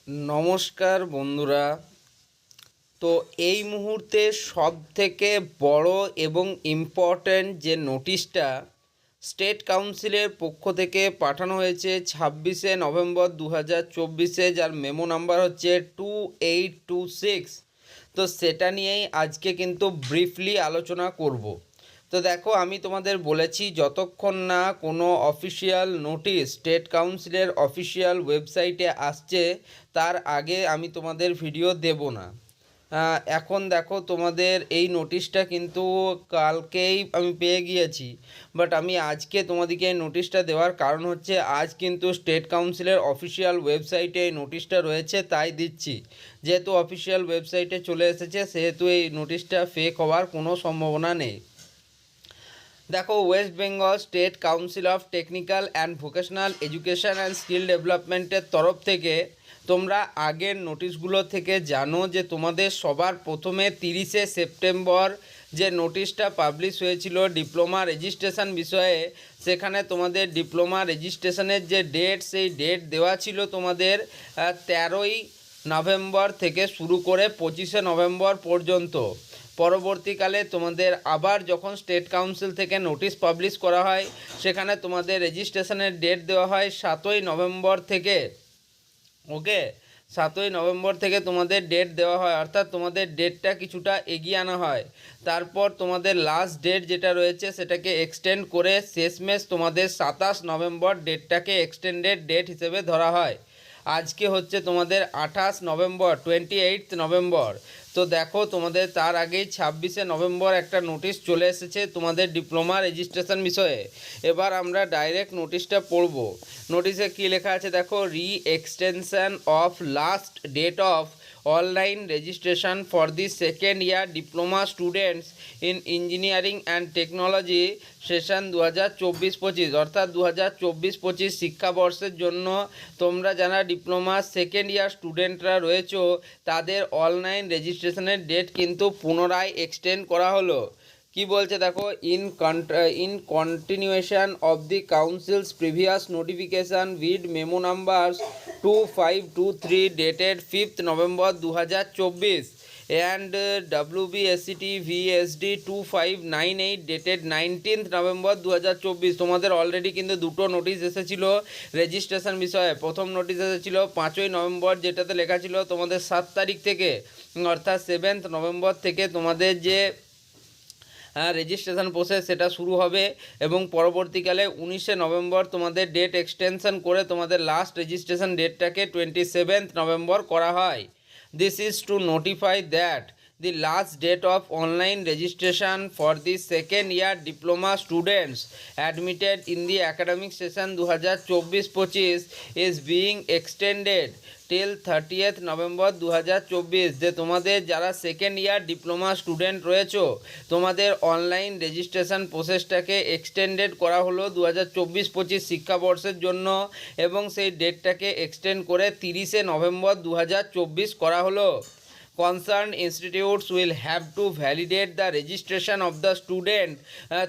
নমস্কার বন্ধুরা। তো এই মুহূর্তে সবথেকে বড় এবং ইম্পর্ট্যান্ট যে নোটিশটা স্টেট কাউন্সিলের পক্ষ থেকে পাঠানো হয়েছে 26শে নভেম্বর 2024, যার মেমো নাম্বার হচ্ছে 2826। তো সেটা নিয়েই আজকে কিন্তু ব্রিফলি আলোচনা করব। তো দেখো, আমি তোমাদের বলেছি যতক্ষণ না কোনো অফিসিয়াল নোটিশ স্টেট কাউন্সিলের অফিসিয়াল ওয়েবসাইটে আসছে তার আগে আমি তোমাদের ভিডিও দেব না। এখন দেখো, তোমাদের এই নোটিশটা কিন্তু কালকেই আমি পেয়ে গিয়েছি, বাট আমি আজকে তোমাদেরকে এই নোটিশটা দেওয়ার কারণ হচ্ছে আজ কিন্তু স্টেট কাউন্সিলের অফিসিয়াল ওয়েবসাইটে এই নোটিশটা রয়েছে, তাই দিচ্ছি। যেহেতু অফিসিয়াল ওয়েবসাইটে চলে এসেছে সেহেতু এই নোটিশটা ফেক হওয়ার কোনো সম্ভাবনা নেই। দেখো, West Bengal state council of technical and vocational education and skill ডেভেলপমেন্টের তরফ থেকে তোমরা আগের নোটিশগুলো থেকে জানো যে তোমাদের সবার প্রথমে 30শে সেপ্টেম্বর যে নোটিশটা পাবলিশ হয়েছিল ডিপ্লোমা রেজিস্ট্রেশন বিষয়ে, সেখানে তোমাদের ডিপ্লোমা রেজিস্ট্রেশনের যে ডেট, সেই ডেট দেওয়া ছিল তোমাদের 13ই নভেম্বর থেকে শুরু করে 25শে নভেম্বর পর্যন্ত। পরবর্তীকালে তোমাদের আবার যখন স্টেট কাউন্সিল থেকে নোটিশ পাবলিশ করা হয়, সেখানে তোমাদের রেজিস্ট্রেশনের ডেট দেওয়া হয় 7ই নভেম্বর থেকে। ওকে, 7ই নভেম্বর থেকে তোমাদের ডেট দেওয়া হয়, অর্থাৎ তোমাদের ডেটটা কিছুটা এগিয়ে আনা হয়। তারপর তোমাদের লাস্ট ডেট যেটা রয়েছে সেটাকে এক্সটেন্ড করে শেষমেশ তোমাদের 27 নভেম্বর ডেটটাকে এক্সটেন্ডেড ডেট হিসেবে ধরা হয়। আজকে হচ্ছে তোমাদের 28 নভেম্বর, 28 নভেম্বর। তো দেখো, তোমাদের তার আগেই 26শে নভেম্বর একটা নোটিশ চলে এসেছে তোমাদের ডিপ্লোমা রেজিস্ট্রেশন বিষয়ে। এবার আমরা ডাইরেক্ট নোটিশটা পড়ব। নোটিশে কী লেখা আছে দেখো, extension of last date of online registration for the second year diploma students in engineering and technology session 2024-25, অর্থাৎ 2024-25 শিক্ষাবর্ষের জন্য তোমরা যারা ডিপ্লোমা সেকেন্ড ইয়ার স্টুডেন্টরা রয়েছো তাদের অনলাইন রেজিস্ট্রেশনের ডেট কিন্তু পুনরায় এক্সটেন্ড করা হলো। কি বলছে দেখো, in continuation of the council's previous notification with memo numbers 2523 dated 5th November 2024 and WBSCT VSD 2598 dated 19th November 2024। তোমাদের অলরেডি কিন্তু দুটো নোটিশ এসেছিলো রেজিস্ট্রেশন বিষয়ে। প্রথম নোটিশ এসেছিলো 5ই নভেম্বর, যেটাতে লেখা ছিল তোমাদের 7 তারিখ থেকে, অর্থাৎ 7th নভেম্বর থেকে তোমাদের যে রেজিস্ট্রেশন প্রসেস সেটা শুরু হবে, এবং পরবর্তীকালে 19শে নভেম্বর তোমাদের ডেট এক্সটেনশন করে তোমাদের লাস্ট রেজিস্ট্রেশন ডেটটাকে 27th নভেম্বর করা হয়। This is to notify that the last date of online registration for the second year diploma students admitted in the academic session 2024-25 is being extended till 30th November 2024। যে তোমাদের যারা second year diploma student রয়েছো তোমাদের online registration প্রসেসটাকে extended করা হলো 2024-25 শিক্ষাবর্ষের জন্য, এবং সেই ডেটটাকে এক্সটেন্ড করে 30শে নভেম্বর 2024 করা হলো। Concerned institutes will have to validate the registration of the student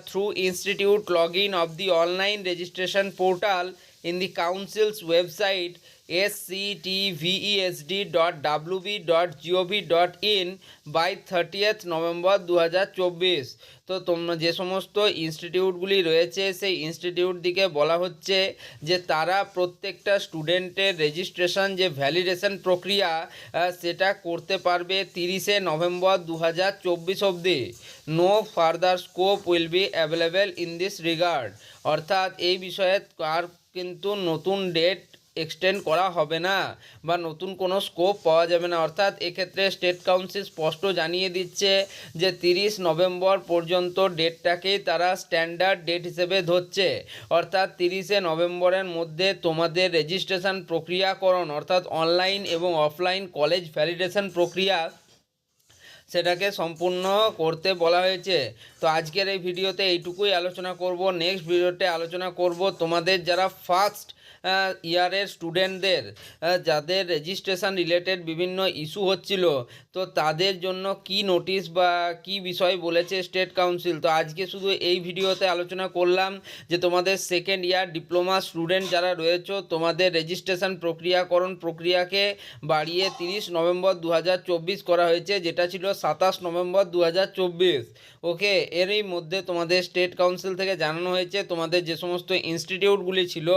through institute login of the online registration portal in the council's website sctvesd.wb.gov.in by 30th November 2024। তো তোমরা যে সমস্ত ইনস্টিটিউটগুলি রয়েছে সেই ইনস্টিটিউট দিকে বলা হচ্ছে যে তারা প্রত্যেকটা স্টুডেন্টের রেজিস্ট্রেশন যে ভ্যালিডেশন প্রক্রিয়া সেটা করতে পারবে 30শে নভেম্বর 2024 অবধি। No further scope will be available in this regard, অর্থাৎ এই বিষয়ে আর কিন্তু নতুন ডেট এক্সটেন্ড করা হবে না বা নতুন কোনো স্কোপ পাওয়া যাবে না। অর্থাৎ এক্ষেত্রে স্টেট কাউন্সিল স্পষ্ট জানিয়ে দিচ্ছে যে 30 নভেম্বর পর্যন্ত ডেটটাকেই তারা স্ট্যান্ডার্ড ডেট হিসেবে ধরছে, অর্থাৎ 30শে নভেম্বরের মধ্যে তোমাদের রেজিস্ট্রেশন প্রক্রিয়াকরণ অর্থাৎ অনলাইন এবং অফলাইন কলেজ ভ্যালিডেশন প্রক্রিয়া সেটাকে সম্পূর্ণ করতে বলা হয়েছে। তো আজকের এই ভিডিওতে এইটুকুই আলোচনা করব। নেক্সট ভিডিওতে আলোচনা করব তোমাদের যারা ফার্স্ট ইয়ারের স্টুডেন্টদের যাদের রেজিস্ট্রেশন রিলেটেড বিভিন্ন ইস্যু হচ্ছিল, তো তাদের জন্য কি নোটিশ বা কি বিষয় বলেছে স্টেট কাউন্সিল। তো আজকে শুধু এই ভিডিওতে আলোচনা করলাম যে তোমাদের সেকেন্ড ইয়ার ডিপ্লোমা স্টুডেন্ট যারা রয়েছে, তোমাদের রেজিস্ট্রেশন প্রক্রিয়াকে বাড়িয়ে 30 নভেম্বর 2024 করা হয়েছে, যেটা ছিল 27 নভেম্বর 2024। ওকে, এরই মধ্যে তোমাদের স্টেট কাউন্সিল থেকে জানানো হয়েছে তোমাদের যে সমস্ত ইনস্টিটিউটগুলি ছিল,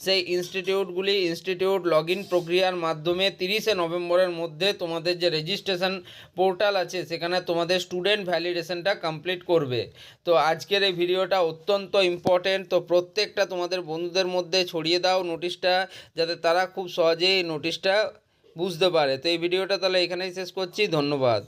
সেই ইনস্টিটিউট লগ ইন প্রক্রিয়ার মাধ্যমে 30 নভেম্বরের মধ্যে তোমাদের যে রেজিস্ট্রেশন পোর্টাল আছে সেখানে তোমাদের স্টুডেন্ট ভ্যালিডেশনটা কমপ্লিট করবে। তো আজকের এই ভিডিওটা অত্যন্ত ইম্পর্টেন্ট, তো প্রত্যেকটা তোমাদের বন্ধুদের মধ্যে ছড়িয়ে দাও নোটিশটা, যাতে তারা খুব সহজেই নোটিশটা বুঝতে পারে। তো এই ভিডিওটা তাহলে এখানেই শেষ করছি, ধন্যবাদ।